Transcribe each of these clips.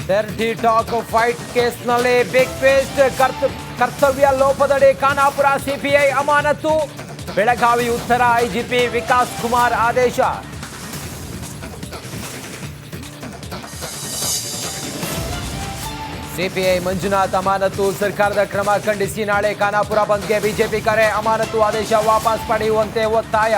Dirty talk fight ಕೇಸ್ನಲ್ಲಿ big twist. ಕರ್ತವ್ಯ ಲೋಪದಡಿ Khanapur CPI ಅಮಾನತು. ಬೆಳಗಾವಿ ಉತ್ತರ ಐಜಿಪಿ ವಿಕಾಸ್ ಕುಮಾರ್ ಆದೇಶ. ಸಿಪಿಐ ಮಂಜುನಾಥ್ ಅಮಾನತು. ಸರ್ಕಾರದ ಕ್ರಮ ಖಂಡಿಸಿ ನಾಳೆ ಖಾನಾಪುರ ಬಂದ್ಗೆ ಬಿಜೆಪಿ ಕರೆ. ಅಮಾನತು ಆದೇಶ ವಾಪಸ್ ಪಡೆಯುವಂತೆ ಒತ್ತಾಯ.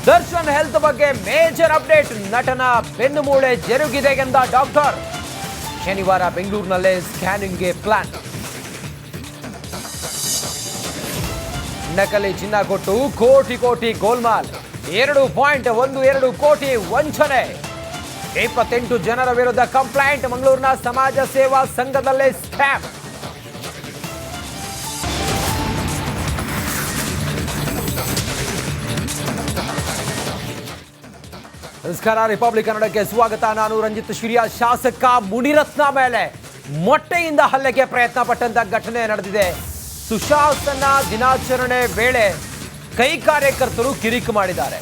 ದರ್ಶನ್ ಹೆಲ್ತ್ ಬಗ್ಗೆ ಮೇಜರ್ ಅಪ್ಡೇಟ್. ನಟನ ಬೆನ್ನುಮೂಳೆ ಜರುಗಿದೆ ಎಂದ ಡಾಕ್ಟರ್. ಶನಿವಾರ ಬೆಂಗಳೂರಿನಲ್ಲೇ ಸ್ಕ್ಯಾನಿಂಗ್ಗೆ ಪ್ಲಾನ್. ನಕಲಿ ಚಿನ್ನ ಕೊಟ್ಟು ಕೋಟಿ ಕೋಟಿ ಗೋಲ್ಮಾಲ್. 2.12 ಕೋಟಿ ವಂಚನೆ. 28 ಜನರ ವಿರುದ್ಧ ಕಂಪ್ಲೇಂಟ್. ಮಂಗಳೂರಿನ ಸಮಾಜ ಸೇವಾ ಸಂಘದಲ್ಲೇ ಸ್ಕ್ಯಾಮ್. ನಮಸ್ಕಾರ, ರಿಪಬ್ಲಿಕ್ ಕನ್ನಡಕ್ಕೆ ಸ್ವಾಗತ. ನಾನು ರಂಜಿತ್ ಶಿರಿಯ. ಶಾಸಕ ಮುನಿರತ್ನ ಮೇಲೆ ಮೊಟ್ಟೆಯಿಂದ ಹಲ್ಲೆಗೆ ಪ್ರಯತ್ನ ಪಟ್ಟಂತ ಘಟನೆ ನಡೆದಿದೆ. ಸುಶಾಸನ ದಿನಾಚರಣೆ ವೇಳೆ ಕೈ ಕಾರ್ಯಕರ್ತರು ಕಿರಿಕು ಮಾಡಿದ್ದಾರೆ.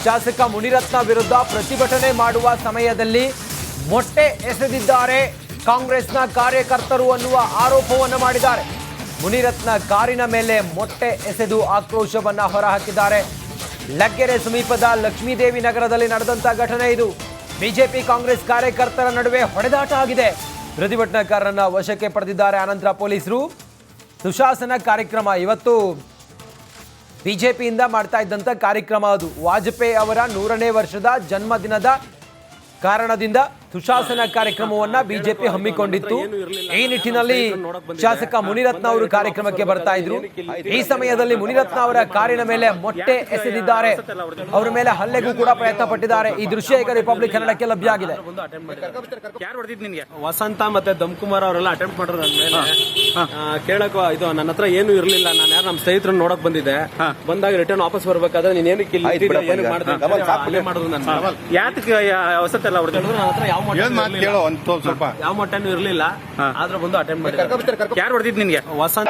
ಶಾಸಕ ಮುನಿರತ್ನ ವಿರುದ್ಧ ಪ್ರತಿಭಟನೆ ಮಾಡುವ ಸಮಯದಲ್ಲಿ ಮೊಟ್ಟೆ ಎಸೆದಿದ್ದಾರೆ ಕಾಂಗ್ರೆಸ್ನ ಕಾರ್ಯಕರ್ತರು ಅನ್ನುವ ಆರೋಪವನ್ನು ಮಾಡಿದ್ದಾರೆ. ಮುನಿರತ್ನ ಕಾರಿನ ಮೇಲೆ ಮೊಟ್ಟೆ ಎಸೆದು ಆಕ್ರೋಶವನ್ನ ಹೊರಹಾಕಿದ್ದಾರೆ. ಲಗ್ಗೆರೆ ಸಮೀಪದ ಲಕ್ಷ್ಮೀದೇವಿ ನಗರದಲ್ಲಿ ನಡೆದಂತ ಘಟನೆ ಇದು. ಬಿಜೆಪಿ ಕಾಂಗ್ರೆಸ್ ಕಾರ್ಯಕರ್ತರ ನಡುವೆ ಹೊಡೆದಾಟ ಆಗಿದೆ. ಪ್ರತಿಭಟನಾಕಾರರನ್ನ ವಶಕ್ಕೆ ಪಡೆದಿದ್ದಾರೆ ಅನಂತರ ಪೊಲೀಸರು. ಸುಶಾಸನ ಕಾರ್ಯಕ್ರಮ ಇವತ್ತು ಬಿಜೆಪಿಯಿಂದ ಮಾಡ್ತಾ ಇದ್ದಂಥ ಕಾರ್ಯಕ್ರಮ ಅದು. ವಾಜಪೇಯಿ ಅವರ 100ನೇ ವರ್ಷದ ಜನ್ಮದಿನದ ಕಾರಣದಿಂದ ಸುಶಾಸನ ಕಾರ್ಯಕ್ರಮವನ್ನ ಬಿಜೆಪಿ ಹಮ್ಮಿಕೊಂಡಿತ್ತು. ಈ ನಿಟ್ಟಿನಲ್ಲಿ ಶಾಸಕ ಮುನಿರತ್ನ ಅವರು ಕಾರ್ಯಕ್ರಮಕ್ಕೆ ಬರ್ತಾ ಇದ್ರು. ಈ ಸಮಯದಲ್ಲಿ ಮುನಿರತ್ನ ಅವರ ಕಾರಿನ ಮೇಲೆ ಮೊಟ್ಟೆ ಎಸೆದಿದ್ದಾರೆ. ಅವರ ಮೇಲೆ ಹಲ್ಲೆಗೂ ಕೂಡ ಪ್ರಯತ್ನ ಪಟ್ಟಿದ್ದಾರೆ. ಈ ದೃಶ್ಯ ಈಗ ರಿಪಬ್ಲಿಕ್ ಕನ್ನಡಕ್ಕೆ ಲಭ್ಯ ಆಗಿದೆ. ವಸಂತ ಮತ್ತೆ ದಮ್ಕುಮಾರ್ ಅವರೆಲ್ಲ ಅಟೆಂಪ್ಟ್ ಮಾಡಿದ್ರು ನನ್ನ ಮೇಲೆ. ಕೇಳಕ್ ಇದು ನನ್ನ ಹತ್ರ ಏನು ಇರ್ಲಿಲ್ಲ. ನಾನು ಯಾರು ನಮ್ಮ ಸ್ನೇಹಿತರನ್ನ ನೋಡಕ್ ಬಂದಿದ್ದೆ. ಬಂದಾಗ ರಿಟರ್ನ್ ವಾಪಸ್ ಬರ್ಬೇಕಾದ್ರೆ ನೀನ್ ಏನಕ್ಕೆ ಯಾತಕ್ಕೆ ವಸಂತ ಎಲ್ಲ ಹೊಡೆದ್ರು. ನನ್ನ ಹತ್ರ ಯಾವ ಮೊಟ್ಟೆನೂ ಇರ್ಲಿಲ್ಲ. ಆದ್ರೂ ಬಂದು ಅಟೆಂಡ್ ಮಾಡಿ. ಯಾರು ಹೊಡೆದಿದ್ ನಿನ್ಗೆ? ವಸಂತ.